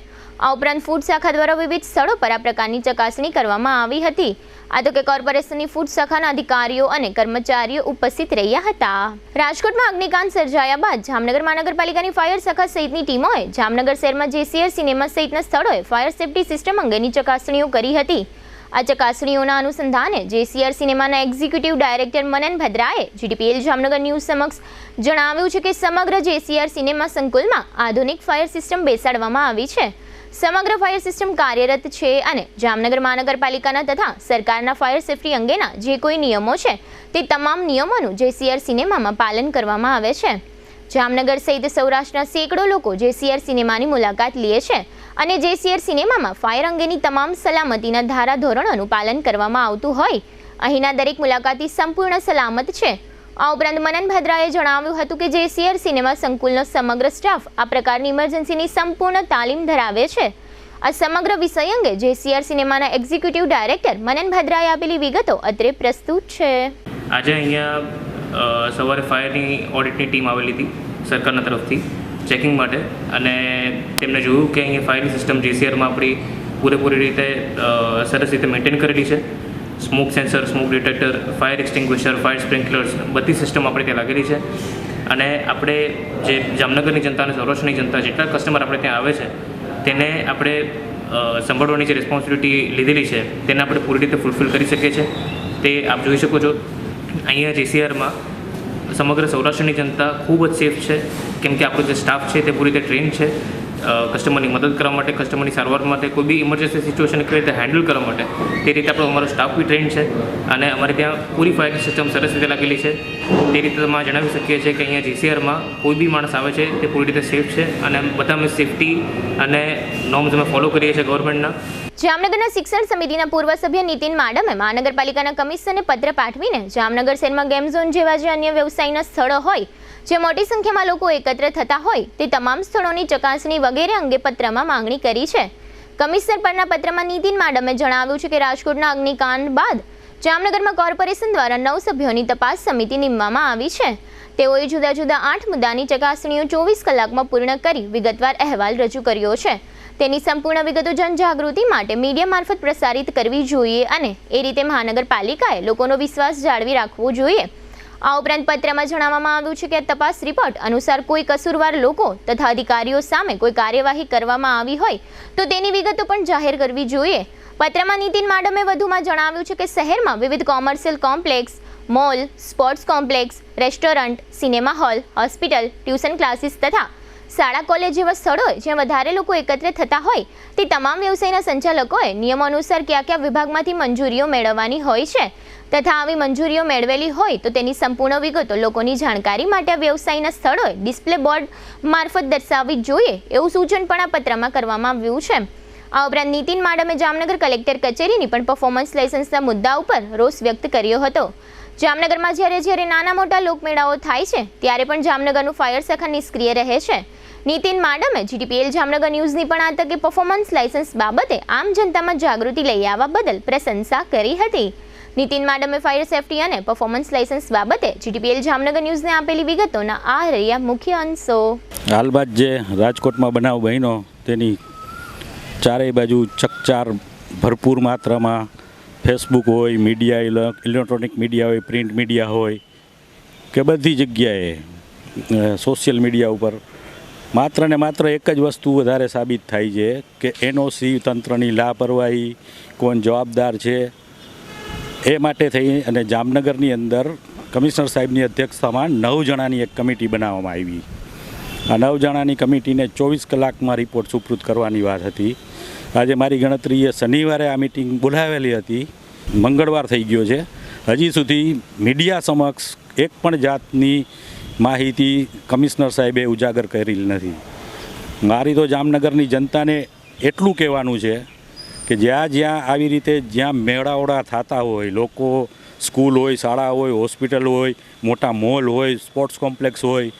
આ ઉપરાંત ફૂડ શાખા દ્વારા વિવિધ સ્થળો પર આ પ્રકારની ચકાસણી કરવામાં આવી હતી. આ તો કે કોર્પોરેશનની ફૂડ શાખાના અધિકારીઓ અને કર્મચારીઓ ઉપસ્થિત રહ્યા હતા. રાજકોટમાં અગ્નિકાંડ સર્જાયા બાદ જામનગર મહાનગરપાલિકાની ફાયર શાખા સહિતની ટીમોએ જામનગર શહેરમાં જેસીઆર સિનેમા સહિતના સ્થળોએ ફાયર સેફટી સિસ્ટમ અંગેની ચકાસણીઓ કરી હતી. આ ચકાસણીઓના અનુસંધાને જેસીઆર સિનેમાના એક્ઝિક્યુટિવ ડાયરેક્ટર મનન ભદ્રાએ જીટીપીએલ જામનગર ન્યૂઝ સમક્ષ જણાવ્યું છે કે સમગ્ર જેસીઆર સિનેમા સંકુલમાં આધુનિક ફાયર સિસ્ટમ બેસાડવામાં આવી છે. સમગ્ર ફાયર સિસ્ટમ કાર્યરત છે અને જામનગર મહાનગરપાલિકાના તથા સરકારના ફાયર સેફટી અંગેના જે કોઈ નિયમો છે તે તમામ નિયમોનું જેસીઆર સિનેમામાં પાલન કરવામાં આવે છે. જામનગર સહિત સૌરાષ્ટ્રના સેંકડો લોકો જેસીઆર સિનેમાની મુલાકાત લે છે અને જેસીઆર સિનેમામાં ફાયર અંગેની તમામ સલામતીના ધારાધોરણોનું પાલન કરવામાં આવતું હોય અહીંના દરેક મુલાકાતી સંપૂર્ણ સલામત છે. આ ઉપરાંત મનન ભદ્રાએ જણાવ્યું હતું કે જેસીઆર સિનેમા સંકુલનો સમગ્ર સ્ટાફ આ પ્રકારની ઇમરજન્સીની સંપૂર્ણ તાલીમ ધરાવે છે. આ સમગ્ર વિષય અંગે જેસીઆર સિનેમાના એક્ઝિક્યુટિવ ડાયરેક્ટર મનન ભદ્રાએ આપેલી વિગતો અત્રે પ્રસ્તુત છે. આજે અહીંયા સવારે ફાયરની ઓડિટની ટીમ આવેલી હતી સરકારના તરફથી ચેકિંગ માટે, અને તેમણે જોયું કે અહીંયા ફાયરની સિસ્ટમ જેસીઆરમાં આપણી પૂરેપૂરી રીતે સરસ રીતે મેન્ટેન કરેલી છે. Smoke sensor, smoke detector, fire extinguisher, fire sprinklers બધી સિસ્ટમ આપણે ત્યાં લાગેલી છે. અને આપણે જે જામનગરની જનતા અને સૌરાષ્ટ્રની જનતા જેટલા કસ્ટમર આપણે ત્યાં આવે છે તેને આપણે સંભાળવાની જે રિસ્પોન્સિબિલિટી લીધેલી છે તેને આપણે પૂરી રીતે ફૂલફિલ કરી શકીએ છીએ. તે આપ જોઈ શકો છો અહીંયા જેસીઆરમાં સમગ્ર સૌરાષ્ટ્રની જનતા ખૂબ જ સેફ છે, કેમ કે આપણો જે સ્ટાફ છે તે પૂરી રીતે ટ્રેન છે કસ્ટમરની મદદ કરવા માટે, કસ્ટમરની સારવાર માટે, કોઈ બી ઇમરજન્સી સિચ્યુએશન કેવી રીતે હેન્ડલ કરવા માટે તે રીતે આપણો અમારો સ્ટાફ બી ટ્રેન છે. અને અમારે ત્યાં પૂરી ફાયર સિસ્ટમ સરસ રીતે લાગેલી છે. તે રીતે અમે જણાવી શકીએ છીએ કે અહીંયા જેસીઆરમાં કોઈ બી માણસ આવે છે તે પૂરી રીતે સેફ છે અને બધા અમે સેફટી અને નોર્મ્સ અમે ફોલો કરીએ છીએ ગવર્મેન્ટના. જામનગરના શિક્ષણ સમિતિના પૂર્વ સભ્ય નીતિન માડમે મહાનગરપાલિકાના કમિશનરને પત્ર પાઠવીને જામનગર શહેરમાં ગેમ ઝોન જેવા જે અન્ય વ્યવસાયના સ્થળો હોય જે મોટી સંખ્યામાં લોકો એકત્ર થતા હોય તે તમામ સ્થળોની ચકાસણી વગેરે અંગે પત્રમાં માંગણી કરી છે. કમિશનર પરના પત્રમાં નીતિન માડમે જણાવ્યું છે કે રાજકોટના અગ્નિકાંડ બાદ જામનગરમાં કોર્પોરેશન દ્વારા 9 સભ્યોની તપાસ સમિતિ નીમવામાં આવી છે. તેઓએ જુદા જુદા 8 મુદ્દાની ચકાસણીઓ 24 કલાકમાં પૂર્ણ કરી વિગતવાર અહેવાલ રજૂ કર્યો છે. તેની સંપૂર્ણ વિગતો જનજાગૃતિ માટે મીડિયા મારફત પ્રસારિત કરવી જોઈએ અને એ રીતે મહાનગરપાલિકાએ લોકોનો વિશ્વાસ જાળવી રાખવો જોઈએ. આ ઉપરાંત પત્રમાં જણાવવામાં આવ્યું છે કે તપાસ રિપોર્ટ અનુસાર કોઈ કસૂરવાર લોકો તથા અધિકારીઓ સામે કોઈ કાર્યવાહી કરવામાં આવી હોય તો તેની વિગતો પણ જાહેર કરવી જોઈએ. પત્રમાં નીતિન માડમે વધુમાં જણાવ્યું છે કે શહેરમાં વિવિધ commercial complex, mall, sports complex, restaurant, cinema hall, hospital, tuition classes તથા શાળા કોલેજ જેવા સ્થળોએ જ્યાં વધારે લોકો એકત્ર થતા હોય તે તમામ વ્યવસાયના સંચાલકોએ નિયમો અનુસાર કયા કયા વિભાગમાંથી મંજૂરીઓ મેળવવાની હોય છે તથા આવી મંજૂરીઓ મેળવેલી હોય તો તેની સંપૂર્ણ વિગતો લોકોની જાણકારી માટે વ્યવસાયના સ્થળોએ ડિસ્પ્લે બોર્ડ મારફત દર્શાવવી જોઈએ એવું સૂચન પણ આ પત્રમાં કરવામાં આવ્યું છે. આ ઉપરાંત નીતિન માડમે જામનગર કલેક્ટર કચેરીની પણ પરફોર્મન્સ લાયસન્સના મુદ્દા ઉપર રોષ વ્યક્ત કર્યો હતો. જામનગરમાં જ્યારે નાના મોટા લોકમેળાઓ થાય છે ત્યારે પણ જામનગરનું ફાયર શાખા નિષ્ક્રિય રહે છે. નીતિન માડમે GTPL જામનગર ન્યૂઝની પણ આ તકે પરફોર્મન્સ લાયસન્સ બાબતે આમ જનતામાં જાગૃતિ લઈ આવવા બદલ પ્રશંસા કરી હતી. નીતિન માડમે ફાયર સેફટી અને પરફોર્મન્સ લાયસન્સ બાબતે GTPL જામનગર ન્યૂઝને આપેલી વિગતોના આ રહ્યા મુખ્ય અંશો. હાલબાદ જે રાજકોટમાં બનાવ બન્યો તેની ચારેય બાજુ ચકચાર ભરપૂર માત્રામાં ફેસબુક હોય, મીડિયા, ઇલેક્ટ્રોનિક મીડિયા હોય, પ્રિન્ટ મીડિયા હોય કે બધી જગ્યાએ સોશિયલ મીડિયા ઉપર માત્ર ને માત્ર એક જ વસ્તુ વધારે સાબિત થાય છે કે NOC તંત્રની લાપરવાહી, કોણ જવાબદાર છે. એ માટે થઈ અને જામનગરની અંદર કમિશનર સાહેબની અધ્યક્ષતામાં 9 જણાની એક કમિટી બનાવવામાં આવી. આ 9 જણાની કમિટીને 24 કલાકમાં રિપોર્ટ સુપૃત કરવાની વાત હતી. આજે મારી ગણતરીએ શનિવારે આ મિટિંગ બોલાવેલી હતી, મંગળવાર થઈ ગયો છે. હજી સુધી મીડિયા સમક્ષ એક પણ જાતની માહિતી કમિશનર સાહેબે ઉજાગર કરેલી નથી. મારી તો જામનગરની જનતાને એટલું કહેવાનું છે કે જ્યાં જ્યાં આવી રીતે જ્યાં મેળાવડા થતા હોય, લોકો સ્કૂલ હોય, શાળા હોય, હોસ્પિટલ હોય, મોટા મોલ હોય, સ્પોર્ટ્સ કોમ્પ્લેક્સ હોય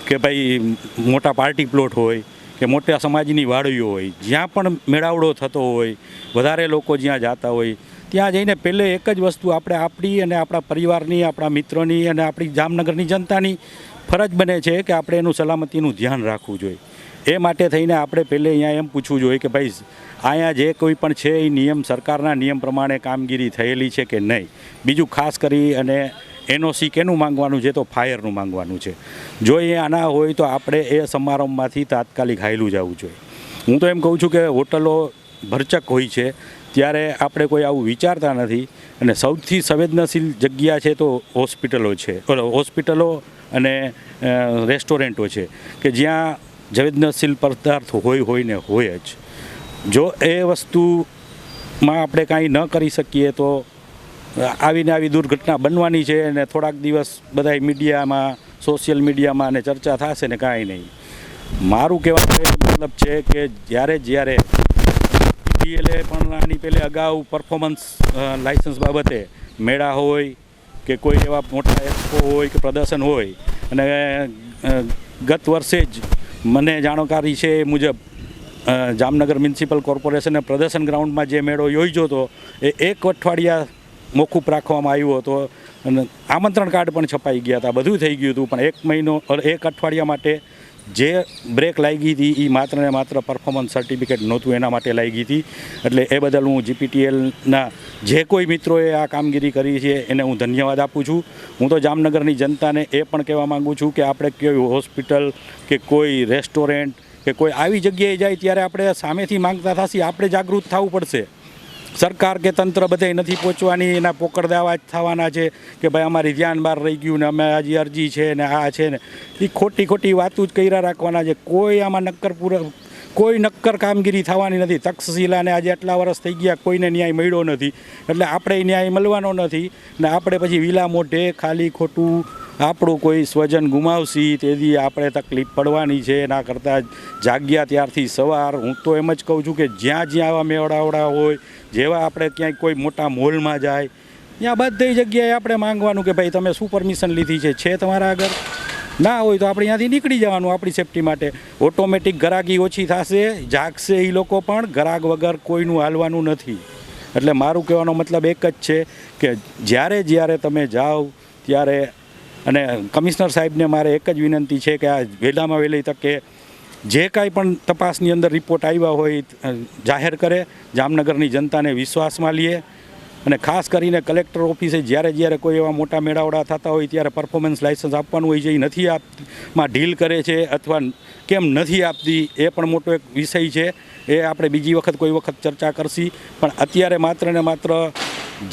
કે ભાઈ મોટા પાર્ટી પ્લોટ હોય કે મોટા સમાજની વાડીઓ હોય, જ્યાં પણ મેળાવડો થતો હોય, વધારે લોકો જ્યાં જતા હોય ત્યાં જઈને પહેલે એક જ વસ્તુ આપણે આપણી અને આપણા પરિવારની, આપણા મિત્રોની અને આપણી જામનગરની જનતાની ફરજ બને છે કે આપણે એનું સલામતીનું ધ્યાન રાખવું જોઈએ. એ માટે થઈને આપણે પહેલે અહીંયા એમ પૂછવું જોઈએ કે ભાઈ અહીંયા જે કોઈ પણ છે એ નિયમ, સરકારના નિયમ પ્રમાણે કામગીરી થયેલી છે કે નહીં. બીજું ખાસ કરી અને NOC કેનું માંગવાનું છે? તો ફાયરનું માંગવાનું છે. જો એ આના હોય તો આપણે એ સમારંભમાંથી તાત્કાલિક હાયલું જવું જોઈએ. હું તો એમ કહું છું કે હોટલો ભરચક હોય છે ત્યારે આપણે કોઈ આવું વિચારતા નથી અને સૌથી સંવેદનશીલ જગ્યા છે તો હોસ્પિટલો અને રેસ્ટોરન્ટો છે કે જ્યાં સંવેદનશીલ પદાર્થ હોય ને હોય જ. જો એ વસ્તુમાં આપણે કાંઈ ન કરી શકીએ તો આવીને આવી દુર્ઘટના બનવાની છે અને થોડાક દિવસ બધા મીડિયામાં, સોશિયલ મીડિયામાં અને ચર્ચા થશે ને કાંઈ નહીં. મારું કહેવાનો મતલબ છે કે જ્યારે પણ આની પહેલે અગાઉ પરફોર્મન્સ લાયસન્સ બાબતે મેળા હોય કે કોઈ એવા મોટા એક્સપો હોય કે પ્રદર્શન હોય, અને ગત વર્ષે જ મને જાણકારી છે એ મુજબ જામનગર મ્યુનિસિપલ કોર્પોરેશને પ્રદર્શન ગ્રાઉન્ડમાં જે મેળો યોજ્યો હતો એ 1 અઠવાડિયા મોકૂફ રાખવામાં આવ્યો હતો અને આમંત્રણ કાર્ડ પણ છપાઈ ગયા હતા, બધું થઈ ગયું હતું. પણ 1 અઠવાડિયા માટે જે બ્રેક લાગી હતી એ માત્ર ને માત્ર પરફોર્મન્સ સર્ટિફિકેટ નહોતું એના માટે લાગી હતી. એટલે એ બદલ હું GPTLના જે કોઈ મિત્રોએ આ કામગીરી કરી છે એને હું ધન્યવાદ આપું છું. હું તો જામનગરની જનતાને એ પણ કહેવા માગું છું કે આપણે કોઈ હોસ્પિટલ કે કોઈ રેસ્ટોરન્ટ કે કોઈ આવી જગ્યાએ જાય ત્યારે આપણે સામેથી માંગતા થશે, આપણે જાગૃત થવું પડશે. સરકાર કે તંત્ર બધે નથી પહોંચવાની, એના પોકળ દાવા જ થવાના છે કે ભાઈ અમારી ધ્યાન બહાર રહી ગયું ને અમે આજે અરજી છે ને આ છે ને એ ખોટી વાતું જ કર્યા રાખવાના છે. કોઈ આમાં કોઈ નક્કર કામગીરી થવાની નથી. તક્ષશિલાને આજે આટલા વર્ષ થઈ ગયા, કોઈને ન્યાય મળ્યો નથી, એટલે આપણે ન્યાય મળવાનો નથી ને આપણે પછી વિલા મોઢે ખાલી ખોટું આપણું કોઈ સ્વજન ગુમાવશી તેથી આપણે તકલીફ પડવાની છે. એના કરતાં જાગ્યા ત્યારથી સવાર હું તો એમ જ કહું છું કે જ્યાં આવા મેળાવડા હોય, જેવા આપણે ક્યાંય કોઈ મોટા મોલમાં જાય ત્યાં બધી જગ્યાએ આપણે માંગવાનું કે ભાઈ તમે શું પરમિશન લીધી છે તમારા આગળ? ના હોય તો આપણે ત્યાંથી નીકળી જવાનું આપણી સેફટી માટે. ઓટોમેટિક ગ્રાહકી ઓછી થશે, જાગશે એ લોકો પણ. ગ્રાહક વગર કોઈનું હાલવાનું નથી. એટલે મારું કહેવાનો મતલબ એક જ છે કે જ્યારે તમે જાઓ ત્યારે, અને કમિશનર સાહેબને મારે એક જ વિનંતી છે કે આ વહેલામાં વહેલી તકે જે કાંઈ પણ તપાસની અંદર રિપોર્ટ આવ્યા હોય જાહેર કરે, જામનગરની જનતાને વિશ્વાસમાં લે અને ખાસ કરીને કલેક્ટર ઓફિસે જ્યારે કોઈ એવા મોટા મેળાવડા થતા હોય ત્યારે પરફોર્મન્સ લાયસન્સ આપવાનું હોય છે એ નથી આપમાં ઢીલ કરે છે અથવા કેમ નથી આપતી એ પણ મોટો એક વિષય છે. એ આપણે બીજી વખત કોઈ વખત ચર્ચા કરશી. પણ અત્યારે માત્ર ને માત્ર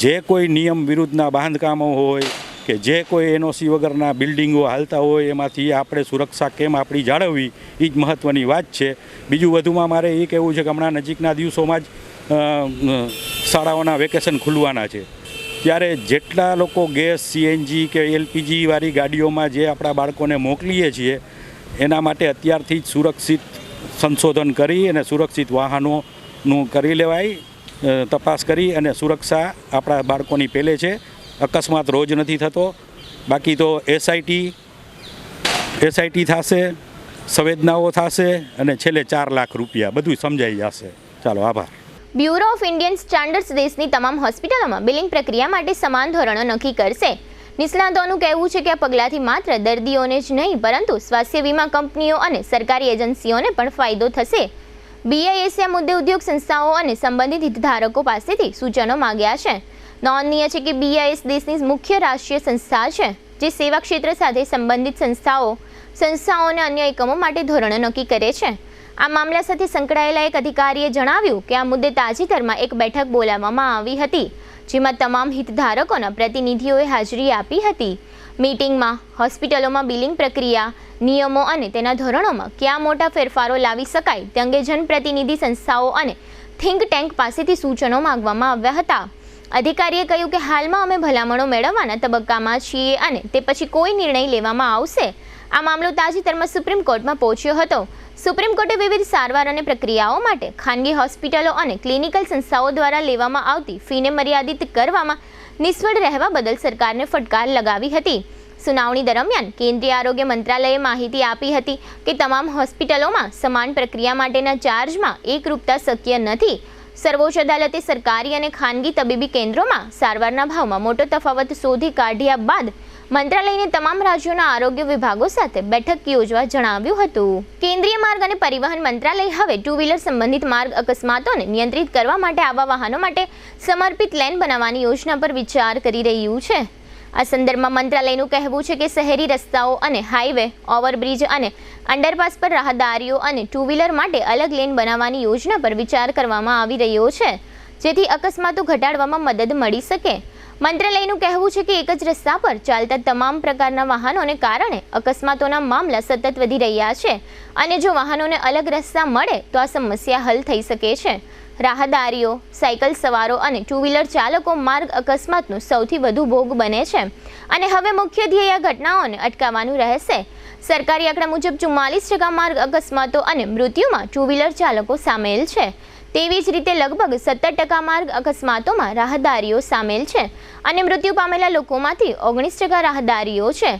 જે કોઈ નિયમ વિરુદ્ધના બાંધકામો હોય કે જે કોઈ NOC વગરના બિલ્ડિંગો હાલતા હોય એમાંથી આપણે સુરક્ષા કેમ આપણી જાળવવી એ જ મહત્ત્વની વાત છે. બીજું વધુમાં મારે એ કહેવું છે કે હમણાં નજીકના દિવસોમાં જ શાળાઓના વેકેશન ખુલવાના છે, ત્યારે જેટલા લોકો ગેસ, CNG કે LPG વાળી ગાડીઓમાં જે આપણા બાળકોને મોકલીએ છીએ એના માટે અત્યારથી જ સુરક્ષિત સંશોધન કરી અને સુરક્ષિત વાહનોનું કરી લેવાય, તપાસ કરી અને સુરક્ષા આપણા બાળકોની પહેલે છે. અકસ્માત રોજ નથી થતો. બાકી તો SIT થશે સંવેદનાઓ થશે અને છેલ્લે 4 લાખ રૂપિયા બધું સમજાઈ જશે. ચાલો, આભાર. બ્યુરો ઓફ ઇન્ડિયન સ્ટાન્ડર્ડ્સ દેશની તમામ હોસ્પિટલોમાં બિલિંગ પ્રક્રિયા માટે સમાન ધોરણો નક્કી કરશે. નિષ્ણાતોનું કહેવું છે કે આ પગલાંથી માત્ર દર્દીઓને જ નહીં પરંતુ સ્વાસ્થ્ય વીમા કંપનીઓ અને સરકારી એજન્સીઓને પણ ફાયદો થશે. BIS આ મુદ્દે ઉદ્યોગ સંસ્થાઓ અને સંબંધિત હિતધારકો પાસેથી સૂચનો માંગ્યા છે. નોંધનીય છે કે BIS દેશની મુખ્ય રાષ્ટ્રીય સંસ્થા છે જે સેવા ક્ષેત્ર સાથે સંબંધિત સંસ્થાઓ અને અન્ય એકમો માટે ધોરણો નક્કી કરે છે. આ મામલા સાથે સંકળાયેલા એક અધિકારીએ જણાવ્યું કે આ મુદ્દે તાજેતરમાં એક બેઠક બોલાવવામાં આવી હતી જેમાં તમામ હિતધારકોના પ્રતિનિધિઓએ હાજરી આપી હતી. મીટિંગમાં હોસ્પિટલોમાં બિલિંગ પ્રક્રિયા, નિયમો અને તેના ધોરણોમાં કયા મોટા ફેરફારો લાવી શકાય તે અંગે જનપ્રતિનિધિ સંસ્થાઓ અને થિંક ટેન્ક પાસેથી સૂચનો માંગવામાં આવ્યા હતા. અધિકારીએ કહ્યું કે હાલમાં અમે ભલામણો મેળવવાના તબક્કામાં છીએ અને તે પછી કોઈ નિર્ણય લેવામાં આવશે. આ મામલો તાજેતરમાં સુપ્રીમ કોર્ટમાં પહોંચ્યો હતો. સુપ્રીમ કોર્ટે વિવિધ સારવાર અને પ્રક્રિયાઓ માટે ખાનગી હોસ્પિટલો અને ક્લિનિકલ સંસ્થાઓ દ્વારા લેવામાં આવતી ફીને મર્યાદિત કરવામાં નિષ્ફળ રહેવા બદલ સરકારને ફટકાર લગાવી હતી. સુનાવણી દરમિયાન કેન્દ્રીય આરોગ્ય મંત્રાલયે માહિતી આપી હતી કે તમામ હોસ્પિટલોમાં સમાન પ્રક્રિયા માટેના ચાર્જમાં એકરૂપતા શક્ય નથી. સર્વોચ્ચ અદાલતે સરકારી અને ખાનગી તબીબી કેન્દ્રોમાં સારવારના ભાવમાં મોટો તફાવત શોધી કાઢ્યા બાદ મંત્રાલયને તમામ રાજ્યોના આરોગ્ય વિભાગો સાથે બેઠક યોજવા જણાવ્યું હતું. કેન્દ્રીય માર્ગ અને પરિવહન મંત્રાલય હવે 2-વ્હીલર સંબંધિત માર્ગ અકસ્માતોને નિયંત્રિત કરવા માટે આવા વાહનો માટે સમર્પિત લેન બનાવવાની યોજના પર વિચાર કરી રહ્યું છે. આ સંદર્ભમાં મંત્રાલયનું કહેવું છે કે શહેરી રસ્તાઓ અને હાઈવે, ઓવરબ્રિજ અને અંડરપાસ પર રાહદારીઓ અને 2-વ્હીલર માટે અલગ લેન બનાવવાની યોજના પર વિચાર કરવામાં આવી રહ્યો છે જેથી અકસ્માતો ઘટાડવામાં મદદ મળી શકે. મંત્રાલયનું કહેવું છે કે એક જ રસ્તા પર ચાલતા તમામ પ્રકારના વાહનોને કારણે અકસ્માતોના મામલા સતત વધી રહ્યા છે અને જો વાહનોને અલગ રસ્તા મળે તો આ સમસ્યા હલ થઈ શકે છે. રાહદારીઓ, સાયકલ સવારો અને 2-વ્હીલર ચાલકો માર્ગ અકસ્માતનો સૌથી વધુ ભોગ બને છે અને હવે મુખ્ય ધ્યેય આ ઘટનાઓને અટકાવવાનું રહેશે. સરકારી આંકડા મુજબ 44% માર્ગ અકસ્માતો અને મૃત્યુમાં 2-વ્હીલર ચાલકો સામેલ છે. તેવી જ રીતે લગભગ 17% માર્ગ અકસ્માતોમાં રાહદારીઓ સામેલ છે અને મૃત્યુ પામેલા લોકોમાંથી 19% રાહદારીઓ છે.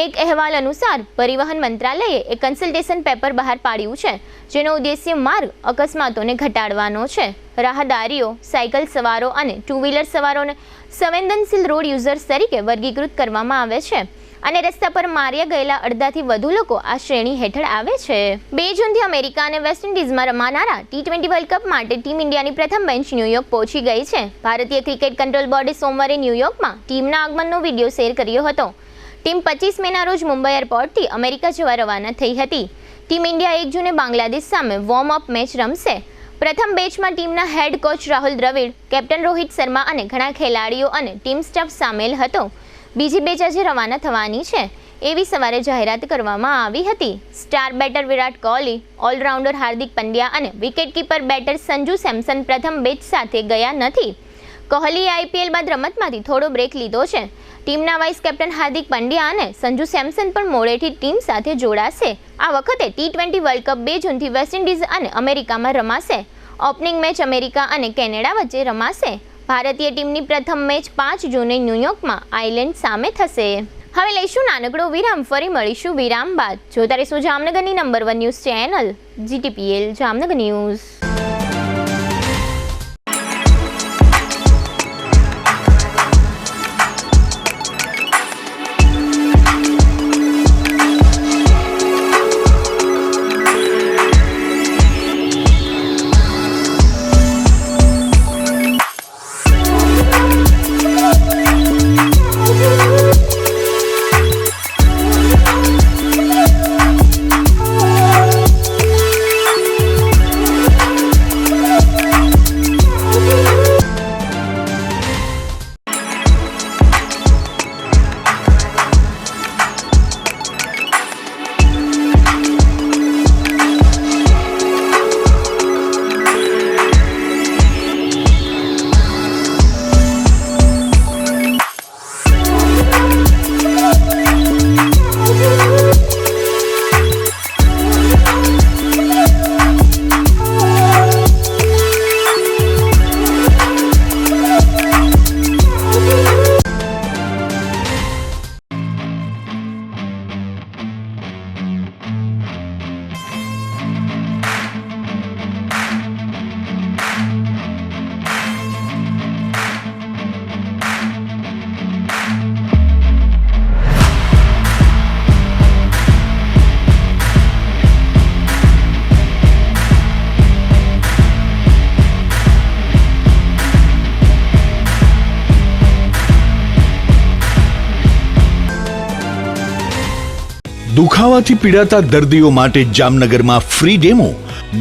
એક અહેવાલ અનુસાર પરિવહન મંત્રાલયે એક કન્સલ્ટેશન પેપર બહાર પાડ્યું છે જેનો ઉદ્દેશ્ય માર્ગ અકસ્માતોને ઘટાડવાનો છે. રાહદારીઓ, સાયકલ સવારો અને 2-વ્હીલર સવારોને સંવેદનશીલ રોડ યુઝર્સ તરીકે વર્ગીકૃત કરવામાં આવે છે અને રસ્તા પર માર્યા ગયેલા અડધાથી વધુ લોકો આ શ્રેણી હેઠળ આવે છે. 2 જૂનથી અમેરિકા અને વેસ્ટ ઇન્ડિઝમાં રમાનારા T20 વર્લ્ડ કપ માટે ટીમ ઇન્ડિયાની પ્રથમ બેન્ચ ન્યૂયોર્ક પહોંચી ગઈ છે. ભારતીય ક્રિકેટ કંટ્રોલ બોર્ડે સોમવારે ન્યૂયોર્કમાં ટીમના આગમનનો વિડીયો શેર કર્યો હતો. ટીમ 25 મેના રોજ મુંબઈ એરપોર્ટથી અમેરિકા જવા રવાના થઈ હતી. ટીમ ઇન્ડિયા 1 જૂને બાંગ્લાદેશ સામે વોર્મ અપ મેચ રમશે. પ્રથમ બેચમાં ટીમના head coach Rahul Dravid, captain Rohit Sharma અને ઘણા ખેલાડીઓ અને ટીમ સ્ટાફ સામેલ હતો. બીજી બેચ આજે રવાના થવાની છે એવી સવારે જાહેરાત કરવામાં આવી હતી. Star better Virat Kohli, allrounder Hardik Pandya અને વિકેટકીપર બેટર સંજુ સેમસન પ્રથમ બેચ સાથે ગયા નથી. કોહલીએ IPL બાદ રમતમાંથી થોડો બ્રેક લીધો છે. ટીમના વાઇસ કેપ્ટન હાર્દિક પંડ્યા અને સંજુ સેમસન પણ મોડેથી ટીમ સાથે જોડાશે. આ વખતે T20 વર્લ્ડ કપ 2 જૂનથી વેસ્ટ ઇન્ડિઝ અને અમેરિકામાં રમાશે. ઓપનિંગ મેચ અમેરિકા અને કેનેડા વચ્ચે રમાશે. ભારતીય ટીમની પ્રથમ મેચ 5 જૂને ન્યૂયોર્કમાં આયર્લેન્ડ સામે થશે. હવે લઈશું નાનકડો વિરામ, ફરી મળીશું વિરામ બાદ. જોતા રહેશો જામનગરની number 1 news channel GTPL Jamnagar news. દુખાવાથી પીડાતા દર્દીઓ માટે જામનગરમાં free demo.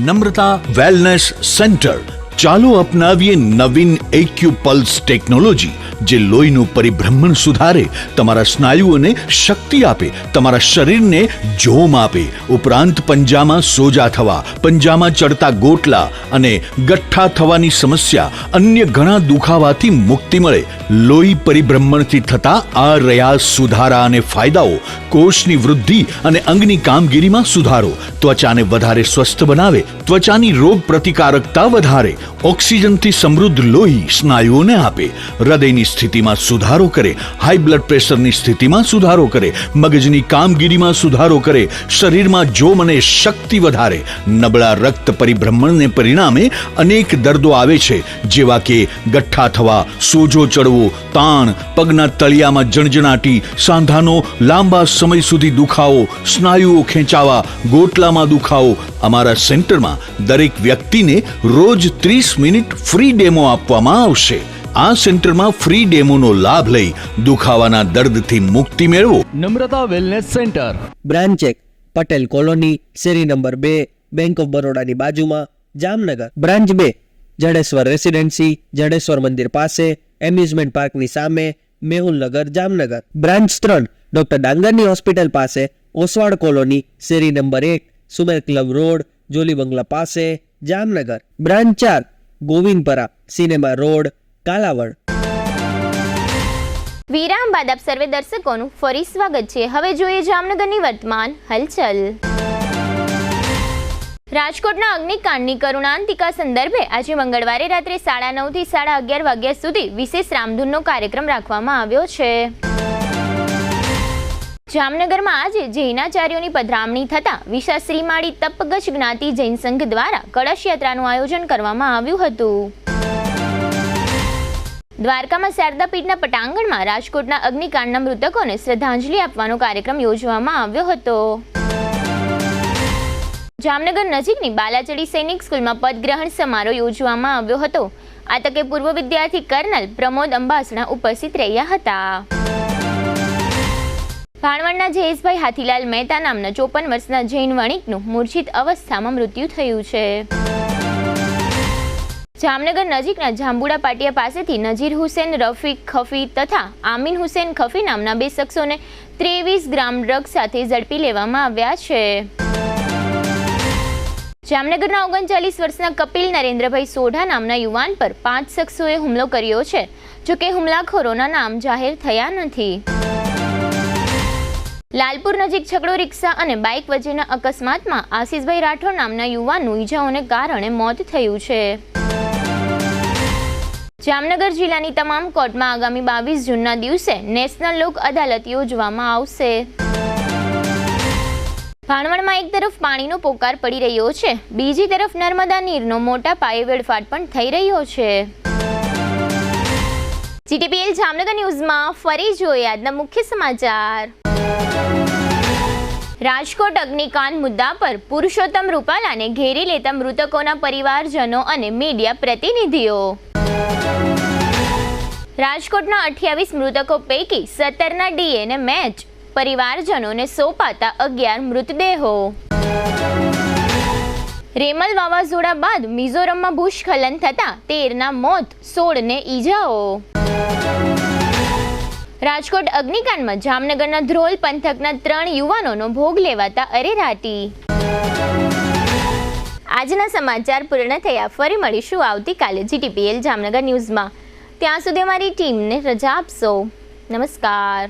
Namrata wellness centre. ચાલો અપનાવીએ નવીન એક્યુપલ્સ ટેકનોલોજી, જે લોહીનું પરિભ્રમણ સુધારે, તમારા સ્નાયુઓને શક્તિ આપે, તમારા શરીરને જોમ આપે, ઉપરાંત પંજામાં સોજા થવા, પંજામાં ચડતા ગોટલા અને ગઠ્ઠા થવાની સમસ્યા, અન્ય ઘણા દુખાવાથી મુક્તિ મળે. લોહી પરિભ્રમણથી થતા આ રહ્યા સુધારા અને ફાયદાઓ. કોષની વૃદ્ધિ અને અંગની કામગીરીમાં સુધારો, ત્વચાને વધારે સ્વસ્થ બનાવે, ત્વચાની રોગ પ્રતિકારકતા વધારે, ઓક્સિજનથી સમૃદ્ધ લોહી સ્નાયુઓને આપે, હૃદયની સ્થિતિમાં સુધારો કરે, હાઈ બ્લડ પ્રેશરની સ્થિતિમાં સુધારો કરે, મગજની કામગીરીમાં સુધારો કરે, શરીરમાં જોમ અને શક્તિ વધારે. નબળા રક્ત પરિભ્રમણને પરિણામે અનેક દર્દો આવે છે, જેવા કે ગઠ્ઠા થવા, સોજો ચડવો, તાણ, પગના તળિયામાં જણજણાટી, સાંધાનો લાંબા સમય સુધી દુખાવો, સ્નાયુઓ ખેંચાવા, ગોટલામાં દુખાવો. અમારા સેન્ટરમાં દરેક વ્યક્તિને રોજ 30 મિનિટ ફ્રી ડેમો આપવામાં આવશે. આ સેન્ટરમાં ફ્રી ડેમોનો લાભ લઈ દુખાવાના દર્દથી મુક્તિ મેળવો. Namrata wellness centre, branch 1, Patel colony, શેરી નંબર 2, બેંક ઓફ બરોડાની બાજુમાં, જામનગર. બ્રાન્ચ 2, જડેશ્વર રેસિડેન્સી, જડેશ્વર મંદિર પાસે, એમ્યુઝમેન્ટ પાર્કની સામે, મેહુલનગર, જામનગર. બ્રાન્ચ 3, ડોક્ટર ડાંગરની હોસ્પિટલ પાસે, ઓસવાડ કોલોની, શેરી number 1, Sumer club road, Jolly બંગલા પાસે, Jamnagar. Branch 4, Govindpara, cinema road, Kalavad. વિરામ બાદ આપ સર્વે દર્શકોનું ફરી સ્વાગત છે. હવે જોઈએ જામનગરની વર્તમાન હલચલ. રાજકોટના અગ્નિકાંડની કરુણાંતિકા સંદર્ભે આજે મંગળવારે રાત્રે 9:30 થી 11:30 વાગ્યા સુધી વિશેષ રામધૂનનો કાર્યક્રમ રાખવામાં આવ્યો છે. જામનગરમાં આજે જૈનાચાર્યોની પધરામણી થતા વિશા શ્રીમાળી તપગજ જ્ઞાતિ જૈન સંઘ દ્વારા કળશ યાત્રાનું આયોજન કરવામાં આવ્યું હતું. દ્વારકામાં શારદાપીઠના પટાંગણમાં રાજકોટના અગ્નિકાંડના મૃતકોને શ્રદ્ધાંજલિ આપવાનો કાર્યક્રમ યોજવામાં આવ્યો હતો. જામનગર નજીકની બાલાચડી સૈનિક સ્કૂલમાં પદગ્રહણ સમારોહ યોજવામાં આવ્યો હતો. આ તકે પૂર્વ વિદ્યાર્થી કર્નલ પ્રમોદ અંબાસણા ઉપસ્થિત રહ્યા હતા. ભાણવડના જયેશભાઈ હાથીલાલ મહેતા નામના 54 વર્ષના જૈન વણિકનું મૂર્છિત અવસ્થામાં મૃત્યુ થયું છે. જામનગર નજીકના જાંબુડા પાટિયા પાસેથી નજીર હુસેન રફીક ખફી તથા આમીન હુસેન ખફી નામના 2 શખ્સોને 23 ગ્રામ ડ્રગ્સ સાથે ઝડપી લેવામાં આવ્યા છે. જામનગરના 39 વર્ષના કપિલ નરેન્દ્રભાઈ સોઢા નામના યુવાન પર 5 શખ્સોએ હુમલો કર્યો છે. જોકે હુમલાખોરોના નામ જાહેર થયા નથી. લાલપુર નજીક છકડો રિક્ષા અને બાઇક વચ્ચેના અકસ્માતમાં આશીષભાઈ રાઠોડ નામના યુવાનનું ઈજાઓને કારણે મોત થયું છે. જામનગર જિલ્લાની તમામ કોર્ટમાં આગામી 22 જૂનના દિવસે નેશનલ લોક અદાલત યોજવામાં આવશે. ભાણવડમાં એક તરફ પાણીનો પોકાર પડી રહ્યો છે, બીજી તરફ નર્મદા નીરનો મોટા પાયે વેડફાટ પણ થઈ રહ્યો છે. જીટીપીએલ જામનગર ન્યૂઝમાં ફરી જોઈએ આજના મુખ્ય સમાચાર. રાજકોટ અગ્નિકાંડ મુદ્દા પર પુરુષોત્તમ રૂપાલાને ઘેરી લેતા મૃતકોના પરિવારજનો અને મીડિયા પ્રતિનિધિઓ. રાજકોટના 28 મૃતકો પૈકી 17ના ડીએનએ મેચ, પરિવારજનોને સોંપાતા 11 મૃતદેહો. રેમલ વાવાઝોડા બાદ મિઝોરમમાં ભૂસ્ખલન થતા 13ના મોત, 16ને ઈજાઓ. રાજકોટ અગ્નિકાંડમાં જામનગરના ધ્રોલ પંથકના 3 યુવાનોનો ભોગ લેવાતા અરેરાટી. આજના સમાચાર પૂર્ણ થયા. ફરી મળીશું આવતીકાલે જીટીપીએલ જામનગર ન્યૂઝમાં. ત્યાં સુધી અમારી ટીમને રજા આપશો. નમસ્કાર.